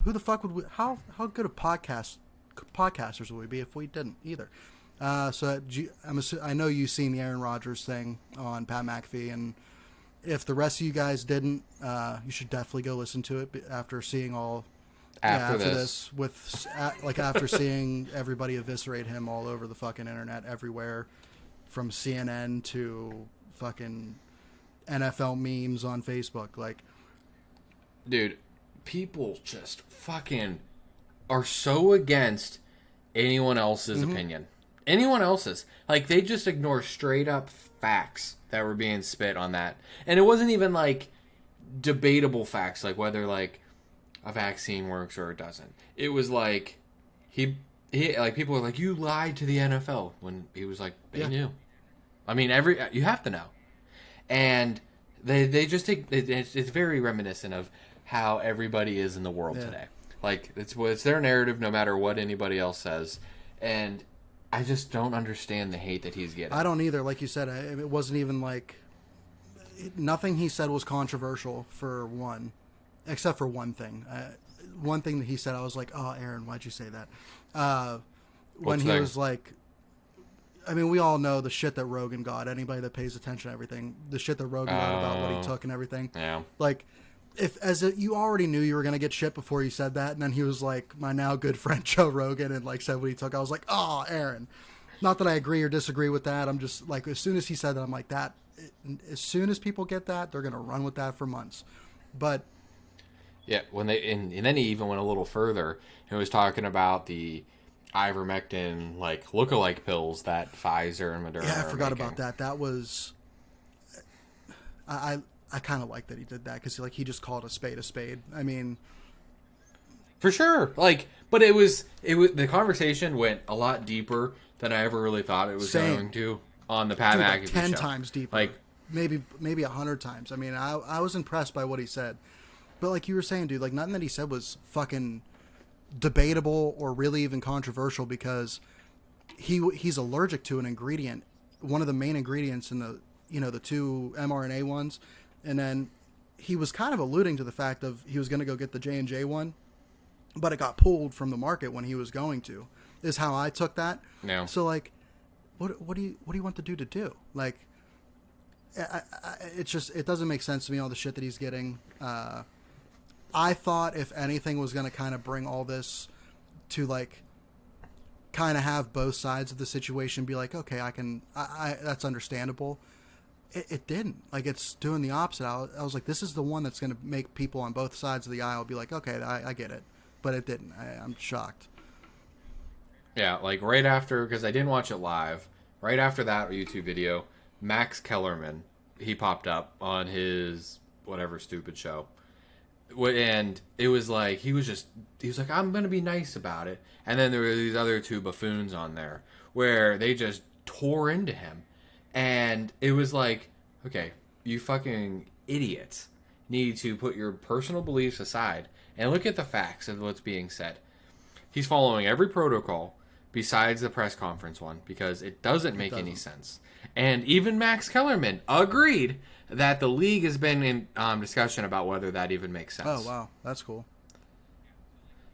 who the fuck would we, how good of podcasters would we be if we didn't either? I know you've seen the Aaron Rodgers thing on Pat McAfee, and if the rest of you guys didn't, you should definitely go listen to it after seeing all. After this, after seeing everybody eviscerate him all over the fucking internet, everywhere, from CNN to fucking NFL memes on Facebook, like, dude, people just fucking are so against anyone else's opinion. Anyone else's. Like, they just ignore straight up facts that were being spit on that. And it wasn't even, like, debatable facts, like whether, like, a vaccine works or it doesn't. It was like, he like, people were like, you lied to the NFL, when he was like, they knew. I mean, you have to know. And they just take, it's very reminiscent of how everybody is in the world today. Like, it's their narrative no matter what anybody else says. And I just don't understand the hate that he's getting. I don't either. Like you said, it wasn't even like, nothing he said was controversial, for one, except for one thing. One thing that he said, I was like, oh, Aaron, why'd you say that? When he was like, I mean, we all know the shit that Rogan got. Anybody that pays attention to everything, the shit that Rogan got about what he took and everything. Yeah. Like, you already knew you were going to get shit before you said that, and then he was like, my now good friend Joe Rogan, and like said what he took. I was like, oh, Aaron. Not that I agree or disagree with that. I'm just like, as soon as he said that, I'm like, that. As soon as people get that, they're going to run with that for months. But yeah, and then he even went a little further and was talking about the ivermectin, like, lookalike pills that Pfizer and Moderna. Yeah, I forgot about that. That was, I kind of like that he did that, because he just called a spade a spade. I mean, for sure. Like, but it was the conversation went a lot deeper than I ever really thought it was going to on the Pat McAfee show. 10 times deeper. Like, maybe 100 times. I mean, I was impressed by what he said. But like you were saying, dude, like, nothing that he said was fucking debatable or really even controversial, because he's allergic to an ingredient, one of the main ingredients in the two mRNA ones. And then he was kind of alluding to the fact of he was going to go get the J&J one, but it got pulled from the market when he was going to, is how I took that. No. So like, what do you want the dude to do? Like, it doesn't make sense to me, all the shit that he's getting. I thought if anything was going to kind of bring all this to, like, kind of have both sides of the situation be like, okay, I that's understandable. It didn't. Like, it's doing the opposite. I was like, this is the one that's going to make people on both sides of the aisle be like, okay, I get it. But it didn't. I'm shocked. Yeah, like, right after, because I didn't watch it live, right after that YouTube video, Max Kellerman, he popped up on his whatever stupid show. And it was like, he was like, I'm going to be nice about it. And then there were these other two buffoons on there where they just tore into him. And it was like, okay, you fucking idiots need to put your personal beliefs aside and look at the facts of what's being said. He's following every protocol besides the press conference one, because it doesn't make any sense. And even Max Kellerman agreed that the league has been in discussion about whether that even makes sense. Oh, wow. That's cool.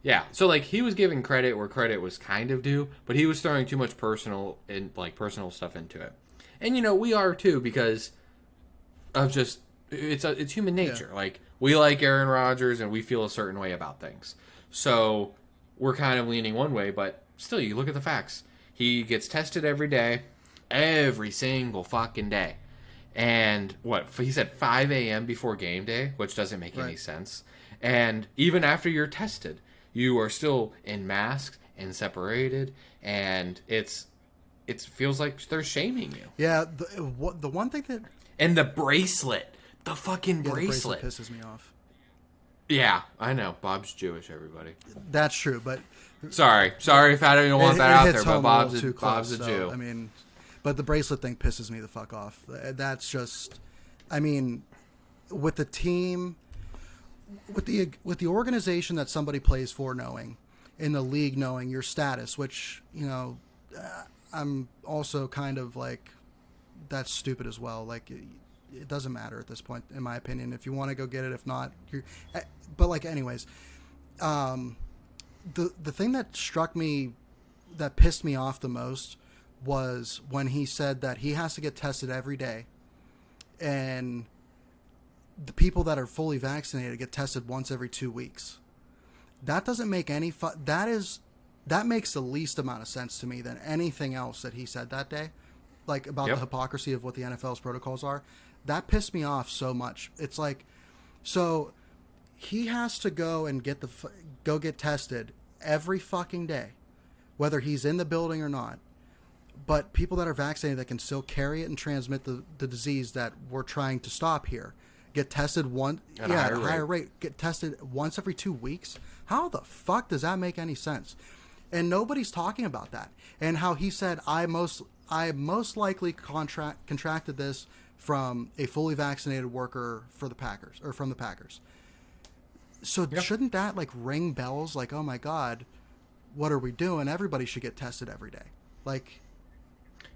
Yeah. So, like, he was giving credit where credit was kind of due, but he was throwing too much personal stuff into it. And, we are too, because of just, it's human nature. Yeah. Like, we like Aaron Rodgers and we feel a certain way about things. So we're kind of leaning one way, but still, you look at the facts. He gets tested every day, every single fucking day. And he said 5 a.m. before game day, which doesn't make any sense. And even after you're tested, you are still in masks and separated, and it feels like they're shaming you. Yeah, the one thing that... And the bracelet. The fucking bracelet pisses me off. Yeah, I know. Bob's Jewish, everybody. That's true, but... Sorry if I don't want that out there, but Bob's a so, Jew. I mean... But the bracelet thing pisses me the fuck off. That's just, I mean, with the team, with the organization that somebody plays for knowing, in the league knowing your status, which, I'm also kind of like, that's stupid as well. Like, it doesn't matter at this point, in my opinion. If you want to go get it, if not, but like, anyways, The thing that struck me, that pissed me off the most, was when he said that he has to get tested every day, and the people that are fully vaccinated get tested once every 2 weeks. That doesn't make any that makes the least amount of sense to me than anything else that he said that day, like about the hypocrisy of what the NFL's protocols are. That pissed me off so much. It's like, so he has to go and get tested every fucking day, whether he's in the building or not. But people that are vaccinated that can still carry it and transmit the disease that we're trying to stop here get tested at a higher rate. Get tested once every 2 weeks. How the fuck does that make any sense? And nobody's talking about that. And how he said, I most likely contracted this from a fully vaccinated worker for the Packers, or from the Packers. So shouldn't that like ring bells? Like, oh my God, what are we doing? Everybody should get tested every day. Like,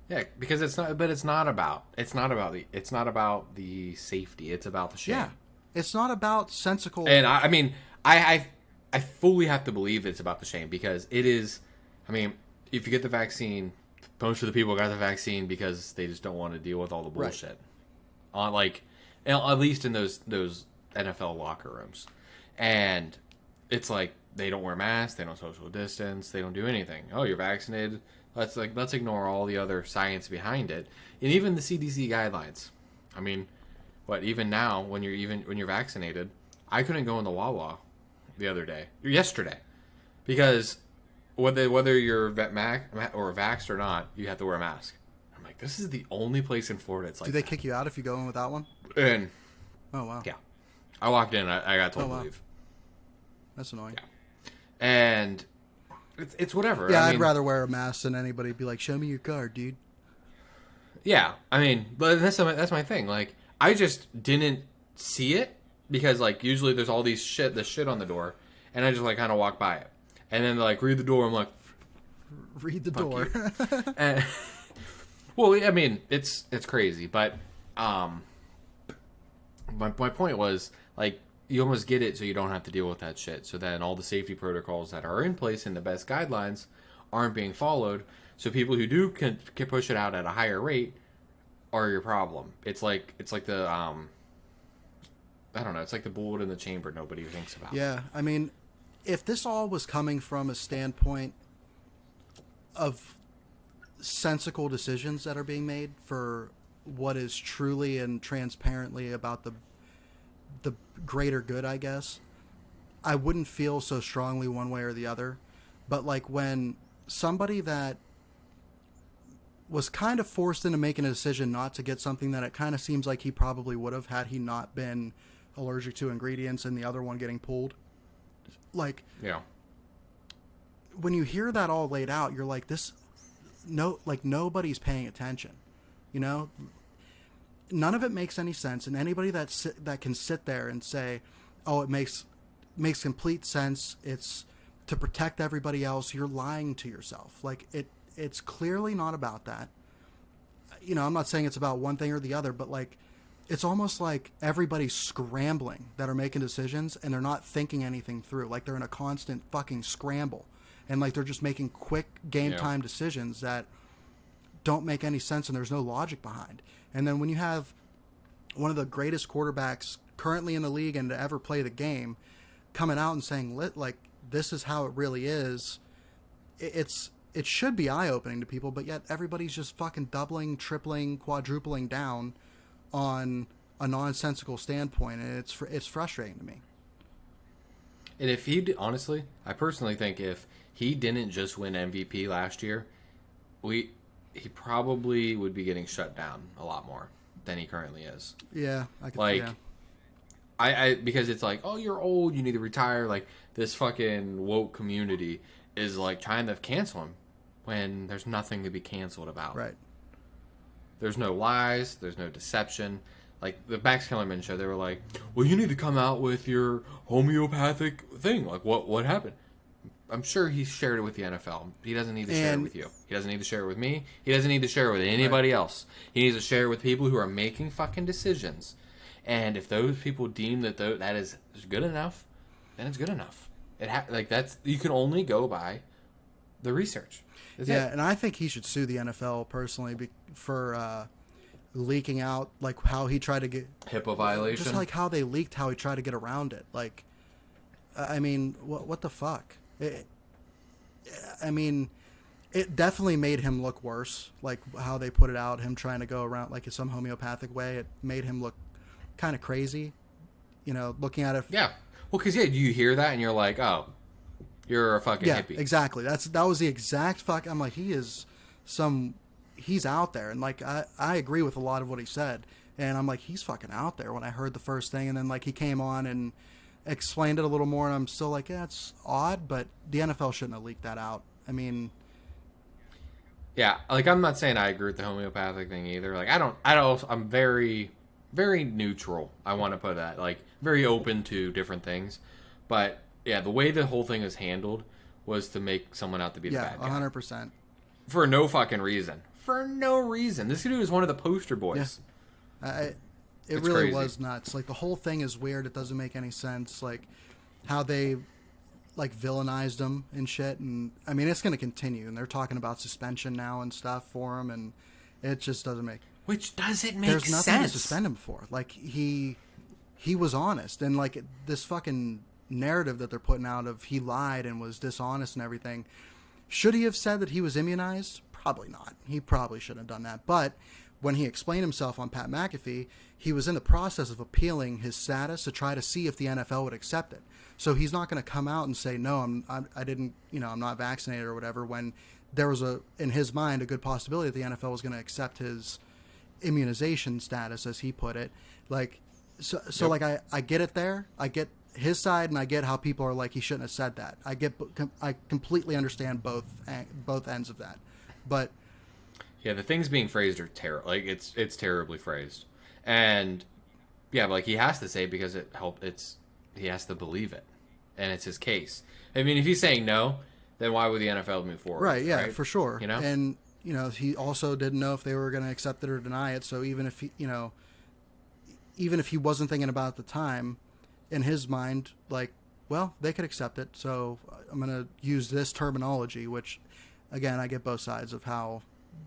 yeah, because it's not about the safety. It's about the shame. Yeah, it's not about sensical. And I mean, I fully have to believe it's about the shame, because it is. I mean, if you get the vaccine, most of the people got the vaccine because they just don't want to deal with all the bullshit. Right. Like, at least in those NFL locker rooms, and it's like they don't wear masks, they don't social distance, they don't do anything. Oh, you're vaccinated. Let's ignore all the other science behind it, and even the CDC guidelines. I mean, even now when you're vaccinated, I couldn't go in the Wawa yesterday, because whether you're vaxxed or not, you have to wear a mask. I'm like, this is the only place in Florida it's like. Do they kick you out if you go in without one? And oh wow, yeah, I walked in, I got told to leave. That's annoying. Yeah, and. It's whatever. Yeah, I'd rather wear a mask than anybody be like, show me your card, dude. Yeah, I mean, but that's my thing. Like, I just didn't see it, because like usually there's all this shit on the door, and I just like kind of walk by it, and then like read the door. I'm like, read the door. And, well, I mean, it's crazy, but my point was like, you almost get it so you don't have to deal with that shit. So then all the safety protocols that are in place and the best guidelines aren't being followed. So people who can push it out at a higher rate are your problem. It's like the I don't know. It's like the bullet in the chamber nobody thinks about. Yeah, I mean, if this all was coming from a standpoint of sensical decisions that are being made for what is truly and transparently about the greater good, I guess, I wouldn't feel so strongly one way or the other. But like when somebody that was kind of forced into making a decision not to get something that it kind of seems like he probably would have had he not been allergic to ingredients, and the other one getting pulled, like, yeah, when you hear that all laid out, you're like, nobody's paying attention, you know. None of it makes any sense, and anybody that can sit there and say, "Oh, it makes complete sense. It's to protect everybody else," you're lying to yourself. Like, it's clearly not about that. You know, I'm not saying it's about one thing or the other, but like, it's almost like everybody's scrambling that are making decisions, and they're not thinking anything through. Like, they're in a constant fucking scramble, and like they're just making quick game time decisions that don't make any sense, and there's no logic behind. And then when you have one of the greatest quarterbacks currently in the league and to ever play the game coming out and saying, like, this is how it really is, it should be eye-opening to people, but yet everybody's just fucking doubling, tripling, quadrupling down on a nonsensical standpoint, and it's frustrating to me. And if honestly, I personally think if he didn't just win MVP last year, he probably would be getting shut down a lot more than he currently is. Yeah, I could. Like, yeah. I because it's like, oh, you're old, you need to retire. Like, this fucking woke community is like trying to cancel him when there's nothing to be canceled about. Right. There's no lies. There's no deception. Like the Max Kellerman show, they were like, well, you need to come out with your homeopathic thing. Like, what happened? I'm sure he shared it with the NFL. He doesn't need to share it with you. He doesn't need to share it with me. He doesn't need to share it with anybody else. He needs to share it with people who are making fucking decisions. And if those people deem that is good enough, then it's good enough. Like that's you can only go by the research. That's Yeah, it. and I think he should sue the NFL personally for leaking out like how he tried to get HIPAA violation. just like how they leaked how he tried to get around it. Like, I mean, what the fuck? I mean, it definitely made him look worse. Like how they put it out, him trying to go around like in some homeopathic way. It made him look kind of crazy. You know, looking at it. Yeah. Well, because you hear that and you're like, oh, you're a fucking Yeah, hippie. exactly. That was the exact fuck. I'm like, he's out there, and like I agree with a lot of what he said, and I'm like, he's fucking out there. When I heard the first thing, and then like he came on and explained it a little more, and I'm still like, yeah, it's odd, but the NFL shouldn't have leaked that out. I mean, Yeah, like I'm not saying I agree with the homeopathic thing either. Like I don't. I'm very, very neutral. I want to put that like very open to different things, but yeah, the way the whole thing is handled was to make someone out to be the yeah, bad guy 100%. for no fucking reason. For no reason. This dude is one of the poster boys. Yeah. It It's really crazy. was nuts. Like the whole thing is weird. It doesn't make any sense. Like how they like villainized him and shit. And I mean, it's going to continue. And they're talking about suspension now and stuff for him. And it just doesn't make. Which doesn't make There's nothing sense. to suspend him for. Like he was honest, and like this fucking narrative that they're putting out of he lied and was dishonest and everything. Should he have said that he was immunized? Probably not. He probably shouldn't have done that. But when he explained himself on Pat McAfee, he was in the process of appealing his status to try to see if the NFL would accept it. So he's not going to come out and say, no, I didn't, I'm not vaccinated or whatever, when there was in his mind, a good possibility that the NFL was going to accept his immunization status, as he put it. Like, so Yep. like I get it there. I get his side, and I get how people are like, he shouldn't have said that. I completely understand both ends of that. But Yeah, the things being phrased are terrible. Like it's terribly phrased, and yeah, but like he has to say because he has to believe it, and it's his case. I mean, if he's saying no, then why would the NFL move forward? right, yeah, for sure. You know, and he also didn't know if they were going to accept it or deny it. So even if he wasn't thinking about it at the time, in his mind, like, well, they could accept it, so I'm going to use this terminology, which, again, I get both sides of how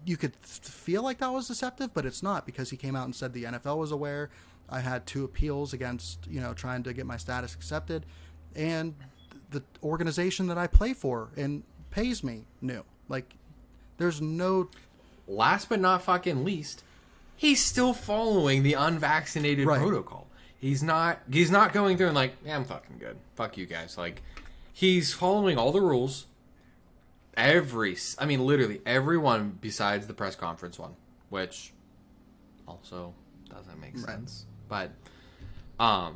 you could feel like that was deceptive, but it's not, because he came out and said the NFL was aware. I had 2 appeals against, trying to get my status accepted, and the organization that I play for and pays me knew. Like, there's no... last but not fucking least, he's still following the unvaccinated Right. protocol. He's not going through and like, yeah, I'm fucking good. Fuck you guys. Like, he's following all the rules. Literally everyone besides the press conference one, which also doesn't make sense. But, I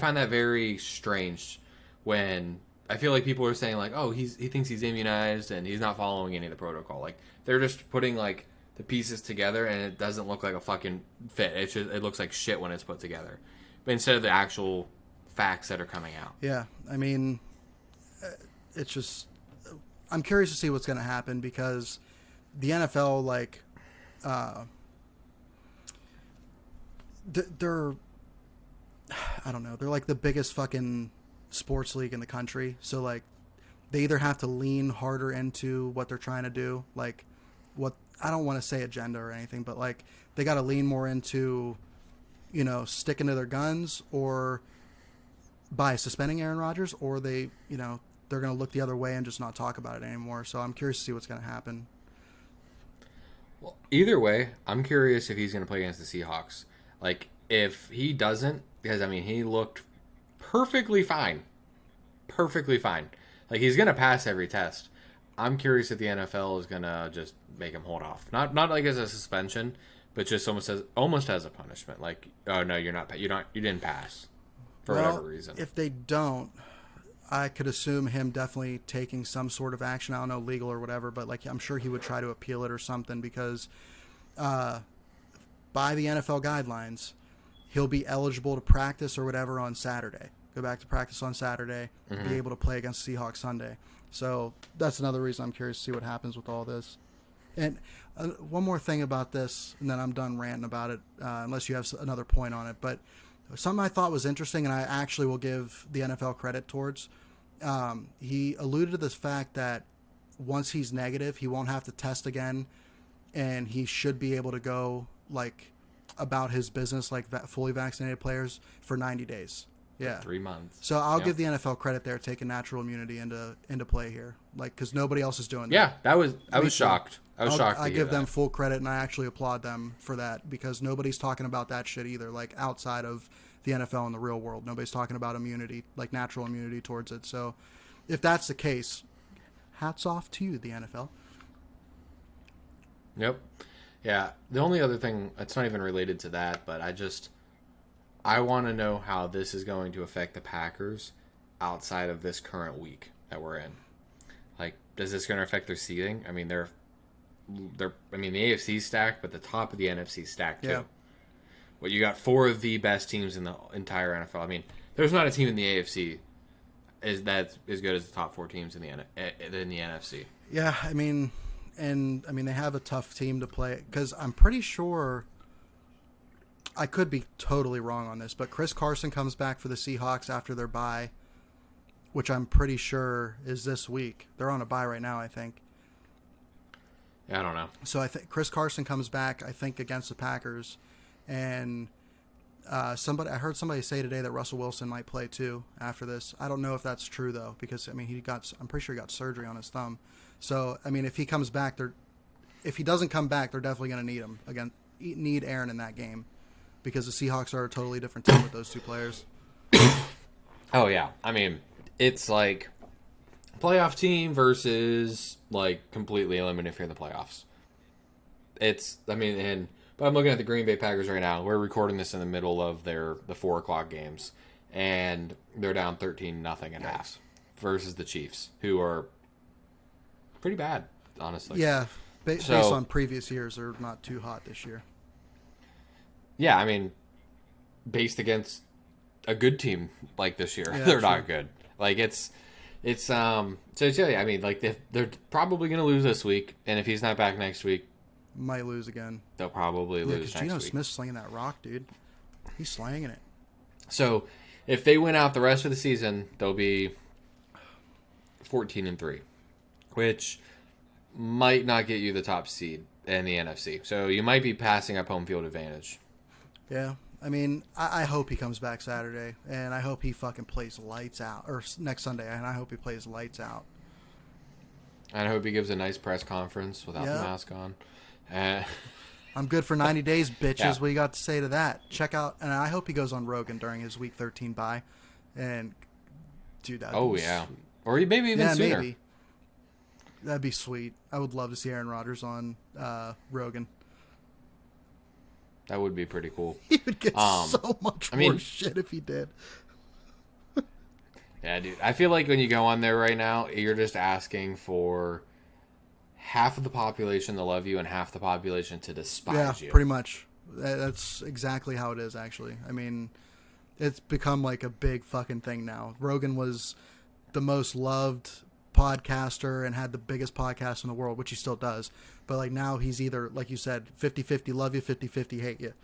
find that very strange when I feel like people are saying like, oh, he thinks he's immunized and he's not following any of the protocol. Like, they're just putting like the pieces together and it doesn't look like a fucking fit. It looks like shit when it's put together, but instead of the actual facts that are coming out. Yeah, I mean, it's just... I'm curious to see what's going to happen, because the NFL, like, they're... I don't know. They're like the biggest fucking sports league in the country. So, like, they either have to lean harder into what they're trying to do, like, what... I don't want to say agenda or anything, but, like, they got to lean more into, sticking to their guns, or by suspending Aaron Rodgers, or they're going to look the other way and just not talk about it anymore. So I'm curious to see what's going to happen. Well, either way, I'm curious if he's going to play against the Seahawks. Like, if he doesn't, because, he looked perfectly fine. Perfectly fine. Like, he's going to pass every test. I'm curious if the NFL is going to just make him hold off. Not like as a suspension, but just almost as a punishment. Like, oh, no, you didn't pass for whatever reason. If they don't, I could assume him definitely taking some sort of action. I don't know, legal or whatever, but like, I'm sure he would try to appeal it or something, because by the NFL guidelines, he'll be eligible to practice or whatever on Saturday. Go back to practice on Saturday, be able to play against Seahawks Sunday. So that's another reason I'm curious to see what happens with all this. And one more thing about this, and then I'm done ranting about it, unless you have another point on it. But something I thought was interesting, and I actually will give the NFL credit towards. He alluded to this fact that once he's negative, he won't have to test again, and he should be able to go like about his business like fully vaccinated players for 90 days. Yeah, 3 months. So I'll give the NFL credit there, taking natural immunity into play here, like because nobody else is doing that. Yeah, I was shocked. I was shocked. I give them full credit, and I actually applaud them for that because nobody's talking about that shit either. Like outside of the NFL in the real world, nobody's talking about immunity, like natural immunity towards it. So if that's the case, hats off to you, the NFL. Yep. Yeah. The only other thing, it's not even related to that, but I want to know how this is going to affect the Packers outside of this current week that we're in. Like, is this going to affect their seeding? I mean, the AFC's stacked, but the top of the NFC stacked too. Yeah. Well, you got 4 of the best teams in the entire NFL. I mean, there's not a team in the AFC that's as good as the top 4 teams in the NFC. Yeah, I mean, they have a tough team to play because I'm pretty sure. I could be totally wrong on this, but Chris Carson comes back for the Seahawks after their bye, which I'm pretty sure is this week. They're on a bye right now, I think. Yeah, I don't know. So I think Chris Carson comes back, I think, against the Packers, and I heard somebody say today that Russell Wilson might play too after this. I don't know if that's true though, because I mean I'm pretty sure he got surgery on his thumb. So I mean, if he comes back, if he doesn't come back, they're definitely going to need him again. Need Aaron in that game. Because the Seahawks are a totally different team with those 2 players. Oh, yeah. I mean, it's like playoff team versus like completely eliminated from the playoffs. But I'm looking at the Green Bay Packers right now. We're recording this in the middle of the 4 o'clock games, and they're down 13-0 at half versus the Chiefs, who are pretty bad, honestly. Yeah, based on previous years, they're not too hot this year. Yeah, I mean, based against a good team like this year, yeah, they're not good. Like I mean, like they're probably going to lose this week, and if he's not back next week, might lose again. They'll probably lose next Geno week. Smith's slinging that rock, dude. He's slanging it. So, if they win out the rest of the season, they'll be 14-3, which might not get you the top seed in the NFC. So you might be passing up home field advantage. Yeah, I mean, I hope he comes back Saturday, and I hope he fucking plays lights out, or next Sunday, and I hope he plays lights out. And I hope he gives a nice press conference without the mask on. I'm good for 90 days, bitches. Yeah. What you got to say to that? Check out, and I hope he goes on Rogan during his Week 13 bye, and dude, that. Oh yeah, sweet. Or maybe even sooner. Maybe. That'd be sweet. I would love to see Aaron Rodgers on Rogan. That would be pretty cool. He would get so much more shit if he did. Yeah, dude. I feel like when you go on there right now, you're just asking for half of the population to love you and half the population to despise you. Yeah, pretty much. That's exactly how it is, actually. I mean, it's become like a big fucking thing now. Rogan was the most loved podcaster and had the biggest podcast in the world, which he still does. But like now he's either, like you said, 50-50 love you, 50-50 hate you.